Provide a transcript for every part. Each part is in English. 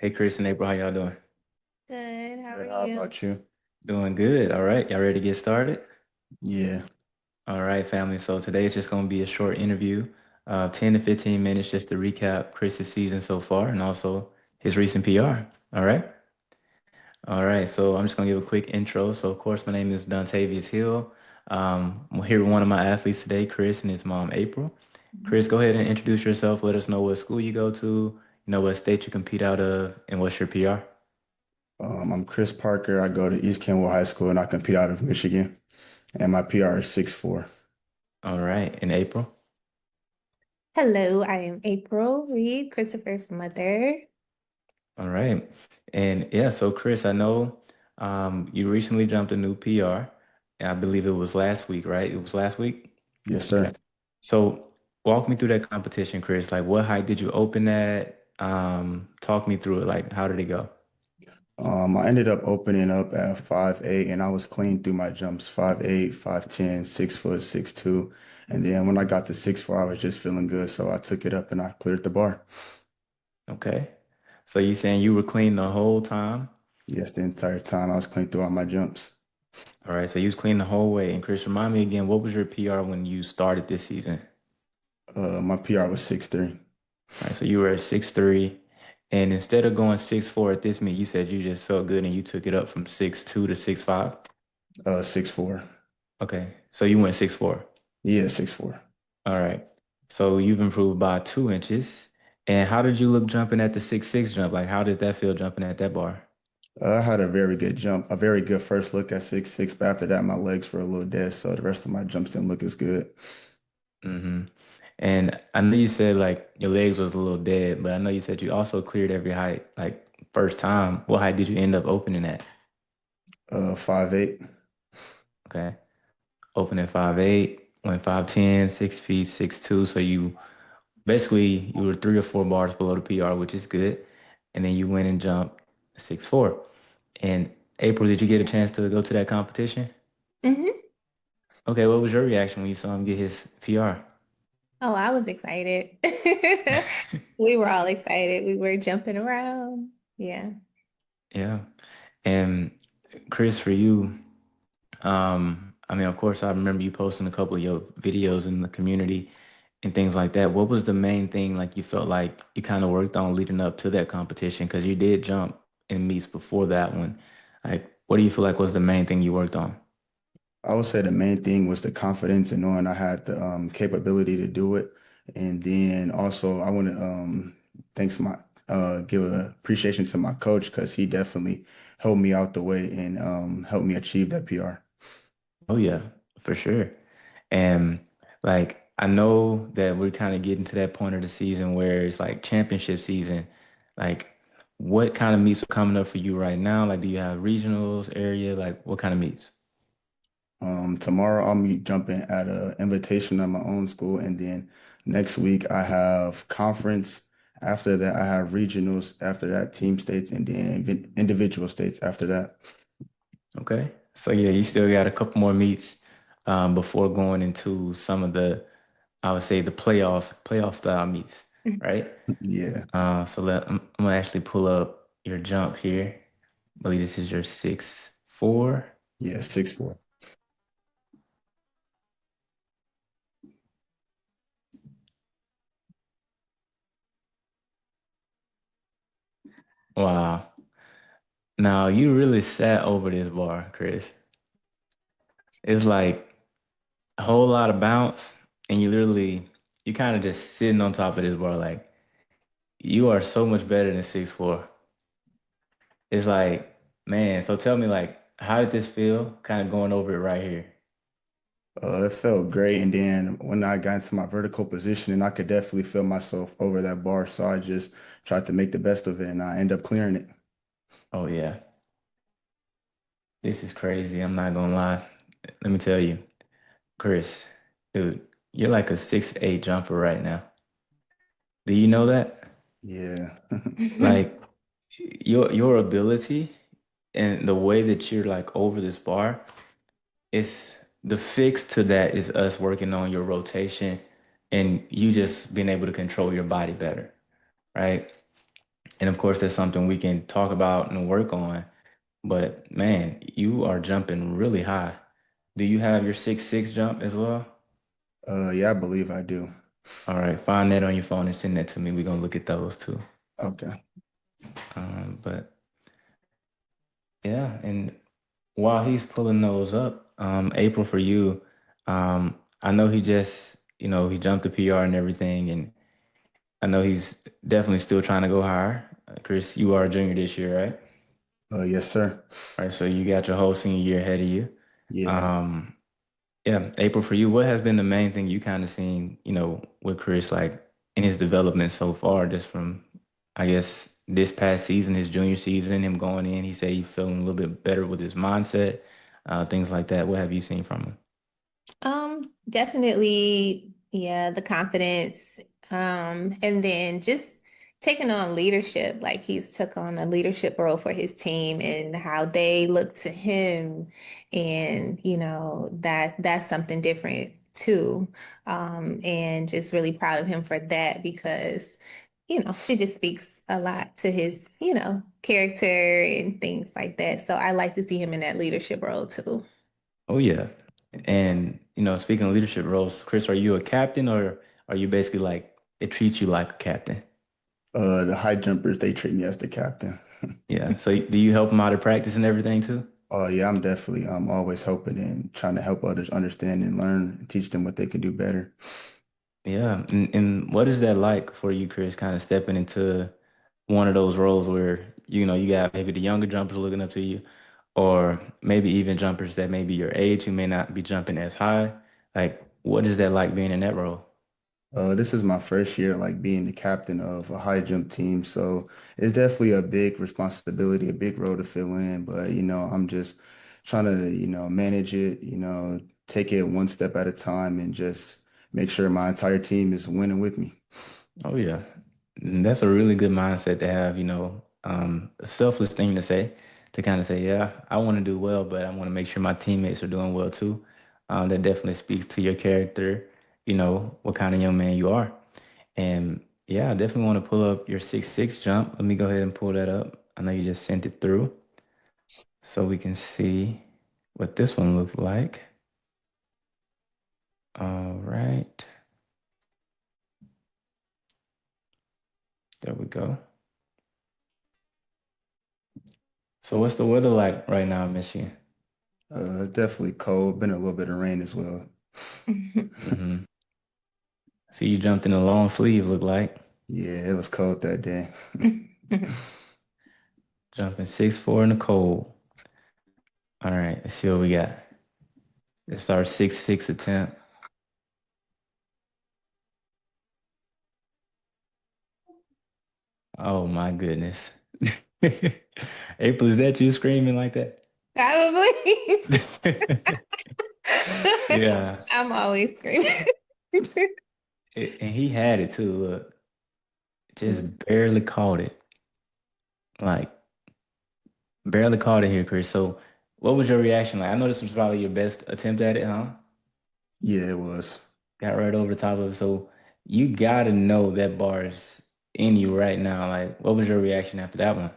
Hey Chris and April, how y'all doing? Good. How are Good. How you? about you? Doing good. All right. Y'all ready to get started? Yeah. All right, family. So today is just going to be a short interview, 10 to 15 minutes just to recap Chris's season so far and also his recent PR. All right. All right. So I'm just going to give a quick intro. So, of course, my name is Dontavius Hill. I'm here with one of my athletes today, Chris, and his mom, April. Chris, go ahead and introduce yourself. Let us know what school you go to, what state you compete out of, and what's your PR. I'm Chris Parker. I go to East Kenwood High School and I compete out of Michigan. And my PR is 6'4". All right. And April. Hello, I am April Reed, Christopher's mother. All right. And yeah, so Chris, I know you recently jumped a new PR. I believe it was last week, right? It was last week. Yes, Okay. sir. So walk me through that competition, Chris. Like what height did you open at? Talk me through it. Like how did it go? I ended up opening up at 5'8", and I was clean through my jumps, 5'8", 5'10", 6', 6'2". And then when I got to 6'4", I was just feeling good. So I took it up and I cleared the bar. Okay. So you saying you were clean the whole time? Yes, the entire time I was clean through all my jumps. All right. So you was clean the whole way. And Chris, remind me again, what was your PR when you started this season? My PR was 6'3". All right. So you were at 6'3". And instead of going 6'4" at this meet, you said you just felt good and you took it up from 6'2" to 6'5". 6'4". Okay. So you went 6'4". Yeah, 6'4". All right. So you've improved by 2 inches. And how did you look jumping at the 6'6" jump? Like how did that feel jumping at that bar? I had a very good jump, a very good first look at 6'6", but after that, my legs were a little dead, so the rest of my jumps didn't look as good. hmm And I know you said like your legs was a little dead, but I know you said you also cleared every height like first time. What height did you end up opening at? 5'8". Okay. Open at 5'8", went 5'10", 6 feet, 6'2". So you basically you were 3 or 4 bars below the PR, which is good. And then you went and jumped 6'4". And April, did you get a chance to go to that competition? Hmm. Okay, what was your reaction when you saw him get his PR? Oh, I was excited. We were all excited. We were jumping around. Yeah. Yeah. And Chris, for you, I mean, of course, I remember you posting a couple of your videos in the community and things like that. What was the main thing like you felt like you kind of worked on leading up to that competition? Because you did jump in meets before that one. Like, what do you feel like was the main thing you worked on? I would say the main thing was the confidence and knowing I had the capability to do it. And then also I want to thanks my give a appreciation to my coach because he definitely helped me out the way and helped me achieve that PR. Oh yeah, for sure. And like I know that we're kind of getting to that point of the season where it's like championship season. Like what kind of meets are coming up for you right now? Like do you have regionals, area? Like what kind of meets? Tomorrow I'll be jumping at a invitation at my own school, and then next week I have conference. After that, I have regionals. After that, team states, and then individual states after that. Okay. So yeah, you still got a couple more meets before going into some of the I would say the playoff style meets, right? Yeah, I'm gonna actually pull up your jump here. I believe this is your 6'4". yeah, 6'4". Wow. Now you really sat over this bar, Chris. It's like a whole lot of bounce, and you kind of just sitting on top of this bar. Like you are so much better than 6'4". It's like, man, so tell me like, how did this feel? Kind of going over it right here. It felt great, and then when I got into my vertical positioning, I could definitely feel myself over that bar. So I just tried to make the best of it, and I end up clearing it. Oh yeah, this is crazy. I'm not gonna lie. Let me tell you, Chris, dude, you're like a 6'8" jumper right now. Do you know that? Yeah, Like your ability and the way that you're like over this bar, it's the fix to that is us working on your rotation and you just being able to control your body better, right? And of course, that's something we can talk about and work on. But man, you are jumping really high. Do you have your 6'6" jump as well? Yeah, I believe I do. All right, find that on your phone and send that to me. We're gonna look at those too. Okay. But yeah, and while he's pulling those up, April for you, I know he just, he jumped the PR and everything, and I know he's definitely still trying to go higher. Chris, you are a junior this year, right? Yes, sir. All right, so you got your whole senior year ahead of you. Yeah. Um, yeah, April, for you, what has been the main thing you kind of seen, with Chris, like in his development so far, just from, I guess, this past season, his junior season, him going in, he said he's feeling a little bit better with his mindset, things like that. What have you seen from him? Definitely, yeah, the confidence, and then just taking on leadership. Like he's took on a leadership role for his team and how they look to him, and that's something different too. And just really proud of him for that because, it just speaks a lot to his, character and things like that. So I like to see him in that leadership role too. Oh, yeah. And, speaking of leadership roles, Chris, are you a captain or are you basically like, it treats you like a captain? The high jumpers, they treat me as the captain. Yeah. So do you help him out of practice and everything too? Oh yeah, I'm always helping and trying to help others understand and learn and teach them what they can do better. Yeah. And what is that like for you, Chris, kind of stepping into one of those roles where, you got maybe the younger jumpers looking up to you, or maybe even jumpers that may be your age who may not be jumping as high? Like, what is that like being in that role? This is my first year like being the captain of a high jump team, so it's definitely a big responsibility, a big role to fill in. But I'm just trying to, manage it, take it one step at a time and just make sure my entire team is winning with me. Oh yeah. And that's a really good mindset to have, a selfless thing to say, to kind of say, yeah, I want to do well, but I want to make sure my teammates are doing well too. That definitely speaks to your character, what kind of young man you are. And yeah, I definitely want to pull up your 6'6" jump. Let me go ahead and pull that up. I know you just sent it through so we can see what this one looks like. All right, there we go. So what's the weather like right now in Michigan? It's definitely cold, been a little bit of rain as well. Hmm. See, you jumped in a long sleeve, look like. Yeah, it was cold that day. Jumping 6'4" in the cold. All right, let's see what we got. It's our 6'6" attempt. Oh my goodness. April, is that you screaming like that? Probably. Yeah. I'm always screaming. And he had it too. Look, just barely caught it. Like, barely caught it here, Chris. So, what was your reaction like? I know this was probably your best attempt at it, huh? Yeah, it was. Got right over the top of it. So, you gotta know that bar is in you right now. Like, what was your reaction after that one?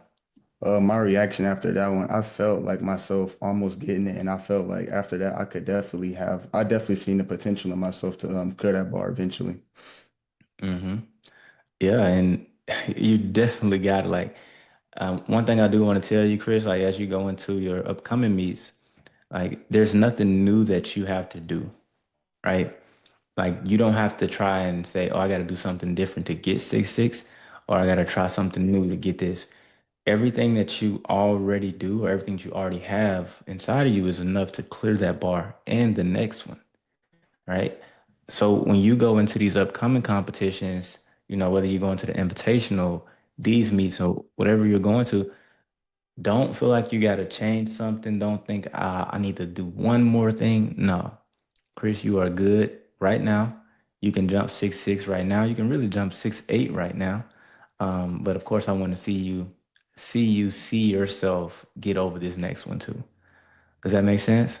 My reaction after that one, I felt like myself almost getting it, and I felt like after that, I definitely seen the potential in myself to clear that bar eventually. Hmm. Yeah, and you definitely got it. Like, one thing I do want to tell you, Chris, like as you go into your upcoming meets, like there's nothing new that you have to do, right? Like you don't have to try and say, oh, I got to do something different to get 6'6", or I got to try something new to get this. Everything that you already do or everything you already have inside of you is enough to clear that bar and the next one, right? So when you go into these upcoming competitions, whether you go into the invitational, these meets, or whatever you're going to, don't feel like you got to change something. Don't think, I need to do one more thing. No, Chris, you are good right now. You can jump 6'6" right now. You can really jump 6'8" right now. But of course, I want to see yourself get over this next one too. Does that make sense?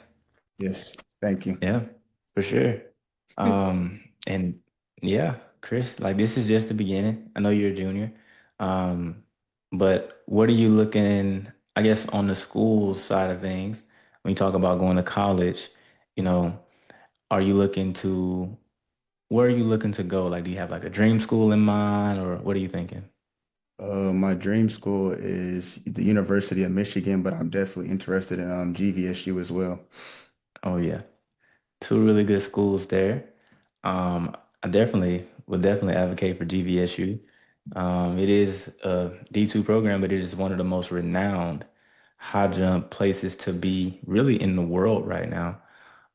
Yes, thank you. Yeah, for sure. And yeah, Chris, like this is just the beginning. I know you're a junior. Um, But what are you looking, I guess, on the school side of things, when you talk about going to college, you know, are you looking to, where are you looking to go? Like, do you have like a dream school in mind, or what are you thinking? My dream school is the University of Michigan, but I'm definitely interested in GVSU as well. Oh yeah, two really good schools there. I definitely would definitely advocate for GVSU. It is a D2 program, but it is one of the most renowned high jump places to be really in the world right now.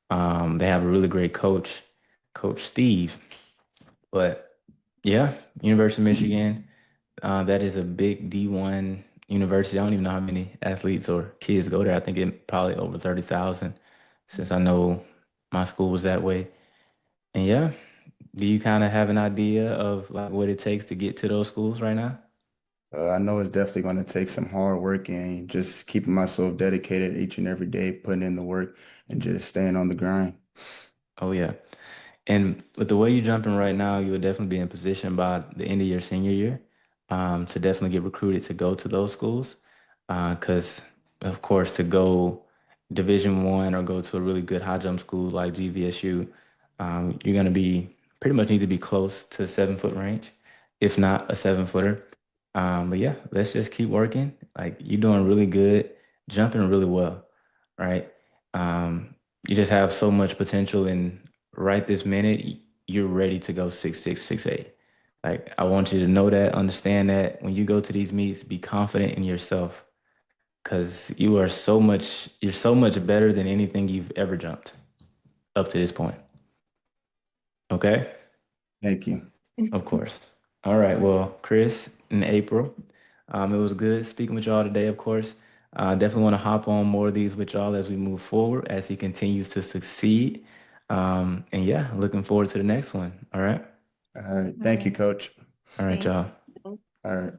They have a really great coach, Coach Steve. But yeah, University of Michigan, that is a big D1 university. I don't even know how many athletes or kids go there. I think it probably over 30,000 since I know my school was that way. And yeah, do you kind of have an idea of like what it takes to get to those schools right now? I know it's definitely going to take some hard work and just keeping myself dedicated each and every day, putting in the work and just staying on the grind. Oh yeah. And with the way you're jumping right now, you will definitely be in position by the end of your senior year, to definitely get recruited to go to those schools. Because of course, to go Division 1 or go to a really good high jump school like GVSU, you're gonna be pretty much need to be close to 7 foot range, if not a 7 footer. But yeah, let's just keep working. Like you're doing really good, jumping really well, right? You just have so much potential, and right this minute, you're ready to go 6'6", 6'8". Like I want you to know that, understand that when you go to these meets, be confident in yourself because you're so much better than anything you've ever jumped up to this point. Okay? Thank you. Of course. All right. Well, Chris and April, it was good speaking with y'all today, of course. Definitely want to hop on more of these with y'all as we move forward, as he continues to succeed. And yeah, looking forward to the next one. All right. All right. All Thank you, right. Coach. All right, Thank y'all. you. All right.